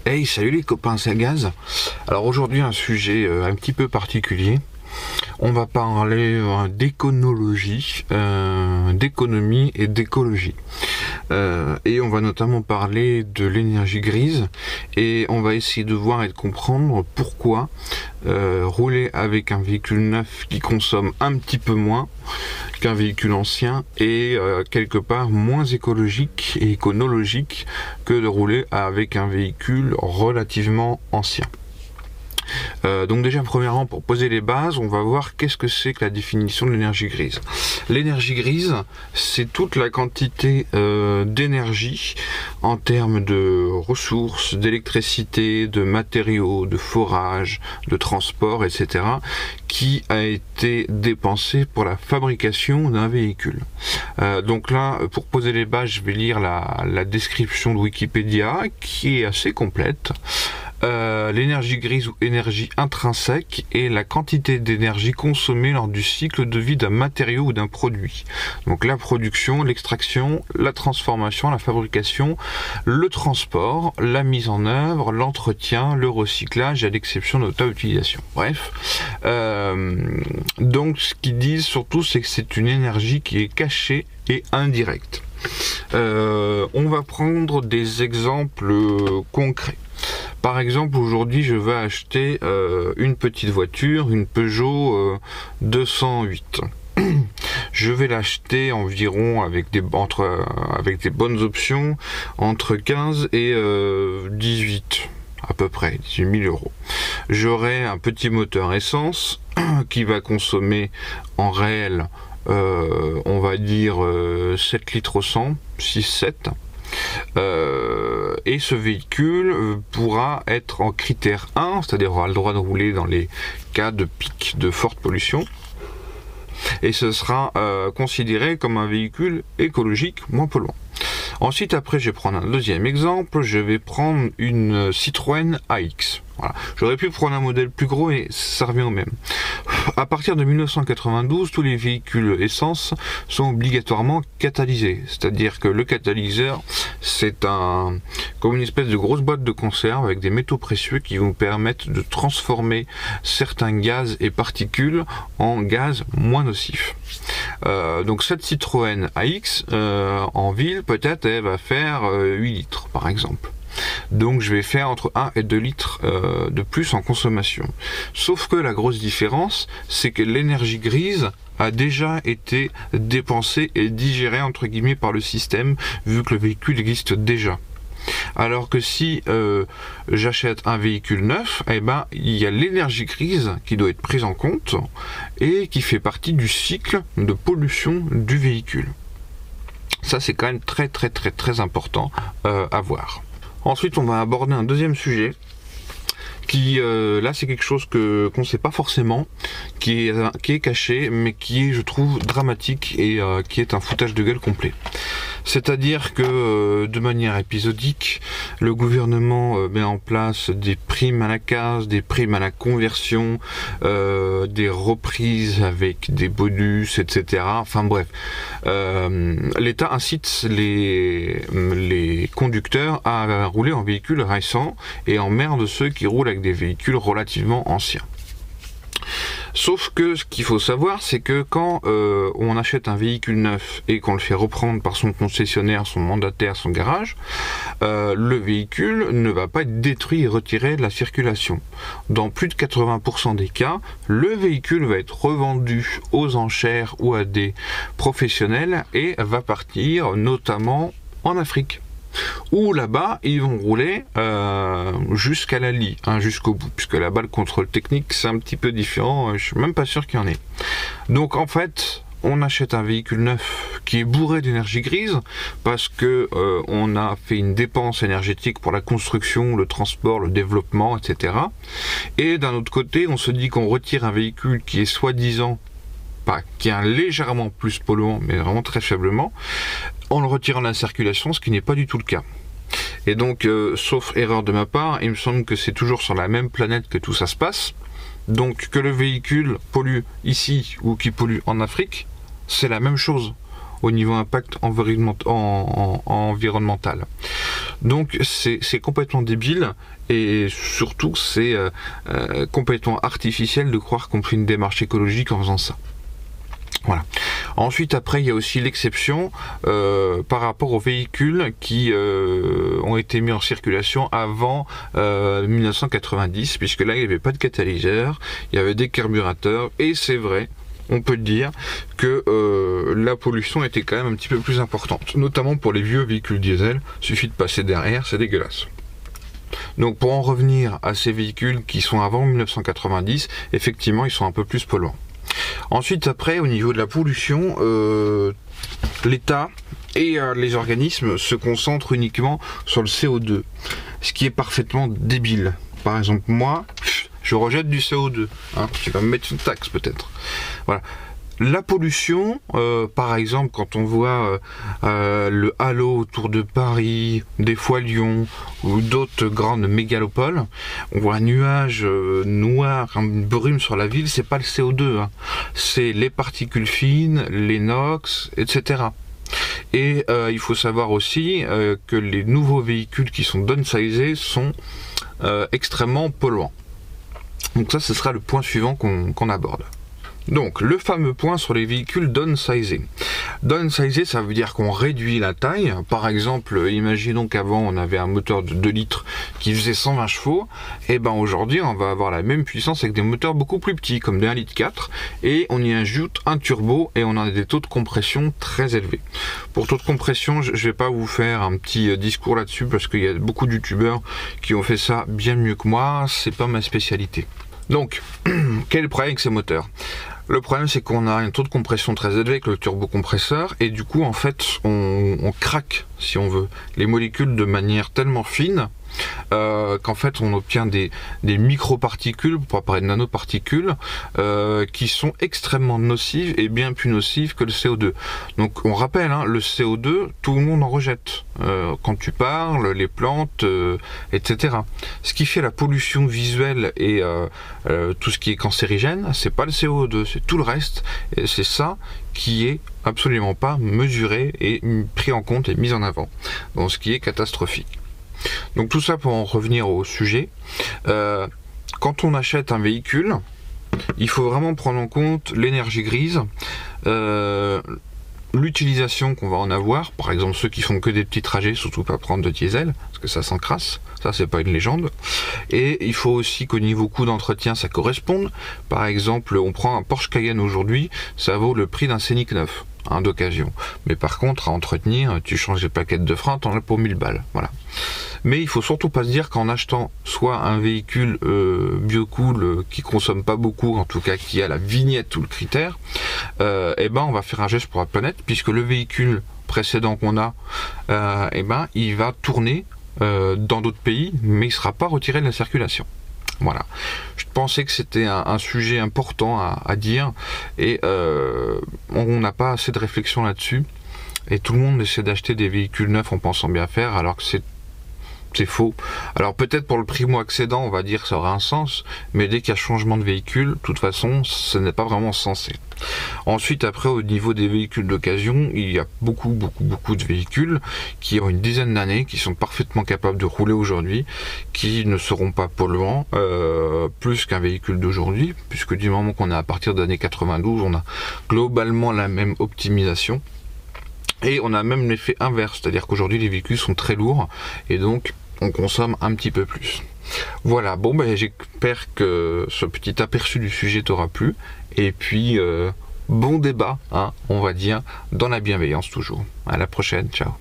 Hey, salut les copains, c'est Gaz. Alors aujourd'hui un sujet un petit peu particulier. On va parler d'éconologie, d'économie et d'écologie. Et on va notamment parler de l'énergie grise et on va essayer de voir et de comprendre pourquoi rouler avec un véhicule neuf qui consomme un petit peu moins qu'un véhicule ancien est quelque part moins écologique et éconologique que de rouler avec un véhicule relativement ancien. Donc déjà premièrement, pour poser les bases, on va voir qu'est-ce que c'est que la définition de l'énergie grise. L'énergie grise, c'est toute la quantité d'énergie en termes de ressources, d'électricité, de matériaux, de forage, de transport, etc. qui a été dépensée pour la fabrication d'un véhicule. Donc là, pour poser les bases, je vais lire la description de Wikipédia qui est assez complète. L'énergie grise ou énergie intrinsèque est la quantité d'énergie consommée lors du cycle de vie d'un matériau ou d'un produit. Donc la production, l'extraction, la transformation, la fabrication, le transport, la mise en œuvre, l'entretien, le recyclage à l'exception de notables utilisation. Bref, donc ce qu'ils disent surtout, c'est que c'est une énergie qui est cachée et indirecte. On va prendre des exemples concrets. Par exemple, aujourd'hui, je vais acheter une petite voiture, une Peugeot 208. Je vais l'acheter environ avec des bonnes options entre 15 et 18 à peu près, 18 000 euros. J'aurai un petit moteur essence qui va consommer en réel, on va dire 7 litres au 100, 6-7. Et ce véhicule pourra être en critère 1, c'est-à-dire aura le droit de rouler dans les cas de pic de forte pollution, et ce sera considéré comme un véhicule écologique moins polluant. Ensuite, après, je vais prendre un deuxième exemple, je vais prendre une Citroën AX. Voilà. J'aurais pu prendre un modèle plus gros et ça revient au même. À partir de 1992, tous les véhicules essence sont obligatoirement catalysés. C'est-à-dire que le catalyseur, c'est comme une espèce de grosse boîte de conserve avec des métaux précieux qui vont permettre de transformer certains gaz et particules en gaz moins nocifs. Donc cette Citroën AX, en ville, peut-être, elle va faire 8 litres, par exemple. Donc je vais faire entre 1 et 2 litres de plus en consommation. Sauf que la grosse différence, c'est que l'énergie grise a déjà été dépensée et digérée entre guillemets par le système, vu que le véhicule existe déjà. Alors que si j'achète un véhicule neuf, eh ben, il y a l'énergie grise qui doit être prise en compte et qui fait partie du cycle de pollution du véhicule. Ça, c'est quand même très important à voir. Ensuite, on va aborder un deuxième sujet qui, là, c'est quelque chose qu'on ne sait pas forcément, qui est caché, mais qui est, je trouve, dramatique et qui est un foutage de gueule complet. C'est-à-dire que, de manière épisodique, le gouvernement met en place des primes à la case, des primes à la conversion, des reprises avec des bonus, etc. Enfin bref, l'État incite les conducteurs à rouler en véhicules récents et emmerde ceux qui roulent avec des véhicules relativement anciens. Sauf que ce qu'il faut savoir, c'est que quand on achète un véhicule neuf et qu'on le fait reprendre par son concessionnaire, son mandataire, son garage, le véhicule ne va pas être détruit et retiré de la circulation. Dans plus de 80% des cas, le véhicule va être revendu aux enchères ou à des professionnels et va partir notamment en Afrique. Ou là-bas, ils vont rouler jusqu'à la lie, jusqu'au bout, puisque là-bas, le contrôle technique, c'est un petit peu différent, je suis même pas sûr qu'il y en ait. Donc en fait, on achète un véhicule neuf qui est bourré d'énergie grise, parce que on a fait une dépense énergétique pour la construction, le transport, le développement, etc. Et d'un autre côté, on se dit qu'on retire un véhicule qui est soi-disant, qui est légèrement plus polluant, mais vraiment très faiblement, en le retirant de la circulation, ce qui n'est pas du tout le cas. Et donc, sauf erreur de ma part, il me semble que c'est toujours sur la même planète que tout ça se passe. Donc, que le véhicule pollue ici ou qu'il pollue en Afrique, c'est la même chose au niveau impact environnemental. Donc c'est complètement débile, et surtout c'est complètement artificiel de croire qu'on fait une démarche écologique en faisant ça. Voilà. Ensuite, après, il y a aussi l'exception par rapport aux véhicules qui ont été mis en circulation avant 1990, puisque là, il n'y avait pas de catalyseur, il y avait des carburateurs, et c'est vrai, on peut dire que la pollution était quand même un petit peu plus importante, notamment pour les vieux véhicules diesel. Suffit de passer derrière, c'est dégueulasse. Donc pour en revenir à ces véhicules qui sont avant 1990, effectivement, ils sont un peu plus polluants. Ensuite, après, au niveau de la pollution, l'État et les organismes se concentrent uniquement sur le CO2, ce qui est parfaitement débile. Par exemple, moi, je rejette du CO2, je vais me mettre une taxe peut-être. Voilà. La pollution, par exemple, quand on voit le halo autour de Paris, des fois Lyon ou d'autres grandes mégalopoles, on voit un nuage noir, une brume sur la ville, c'est pas le CO2, c'est les particules fines, les NOx, etc. Et il faut savoir aussi que les nouveaux véhicules qui sont downsizés sont extrêmement polluants. Donc ça, ce sera le point suivant qu'on aborde. Donc, le fameux point sur les véhicules downsizés. Downsizé, ça veut dire qu'on réduit la taille. Par exemple, imaginons qu'avant, on avait un moteur de 2 litres qui faisait 120 chevaux. Et ben aujourd'hui, on va avoir la même puissance avec des moteurs beaucoup plus petits, comme des 1,4 litre. Et on y ajoute un turbo et on a des taux de compression très élevés. Pour taux de compression, je vais pas vous faire un petit discours là-dessus parce qu'il y a beaucoup de youtubeurs qui ont fait ça bien mieux que moi. C'est pas ma spécialité. Donc, quel est le problème avec ces moteurs ? Le problème, c'est qu'on a un taux de compression très élevé avec le turbocompresseur et du coup, en fait, on craque, si on veut, les molécules de manière tellement fine qu'en fait, on obtient des microparticules, pour pas parler de nanoparticules, qui sont extrêmement nocives et bien plus nocives que le CO2. Donc, on rappelle, le CO2, tout le monde en rejette. Quand tu parles, les plantes, etc. Ce qui fait la pollution visuelle et tout ce qui est cancérigène, c'est pas le CO2, c'est tout le reste, et c'est ça qui est absolument pas mesuré et pris en compte et mis en avant, donc ce qui est catastrophique. Donc tout ça pour en revenir au sujet, quand on achète un véhicule, il faut vraiment prendre en compte l'énergie grise, l'utilisation qu'on va en avoir, par exemple ceux qui font que des petits trajets, surtout pas prendre de diesel, parce que ça s'encrasse, ça c'est pas une légende. Et il faut aussi qu'au niveau coût d'entretien ça corresponde. Par exemple, on prend un Porsche Cayenne aujourd'hui, ça vaut le prix d'un Scénic neuf, d'occasion. Mais par contre, à entretenir, tu changes les plaquettes de frein, t'en as pour 1000 balles, voilà. Mais il faut surtout pas se dire qu'en achetant soit un véhicule biocool qui consomme pas beaucoup, en tout cas qui a la vignette ou le critère, et ben on va faire un geste pour la planète, puisque le véhicule précédent qu'on a, et ben il va tourner dans d'autres pays, mais il sera pas retiré de la circulation. Voilà, je pensais que c'était un sujet important à dire, et on n'a pas assez de réflexion là-dessus, et tout le monde essaie d'acheter des véhicules neufs en pensant bien faire, alors que c'est faux. Alors peut-être pour le primo-accédant, on va dire que ça aura un sens, mais dès qu'il y a changement de véhicule, de toute façon, ce n'est pas vraiment sensé. Ensuite, après, au niveau des véhicules d'occasion, il y a beaucoup de véhicules qui ont une dizaine d'années, qui sont parfaitement capables de rouler aujourd'hui, qui ne seront pas polluants, plus qu'un véhicule d'aujourd'hui, puisque du moment qu'on est à partir des années 92, on a globalement la même optimisation. Et on a même l'effet inverse, c'est-à-dire qu'aujourd'hui les véhicules sont très lourds et donc on consomme un petit peu plus. Voilà, bon ben j'espère que ce petit aperçu du sujet t'aura plu, et puis bon débat, on va dire, dans la bienveillance toujours. À la prochaine, ciao.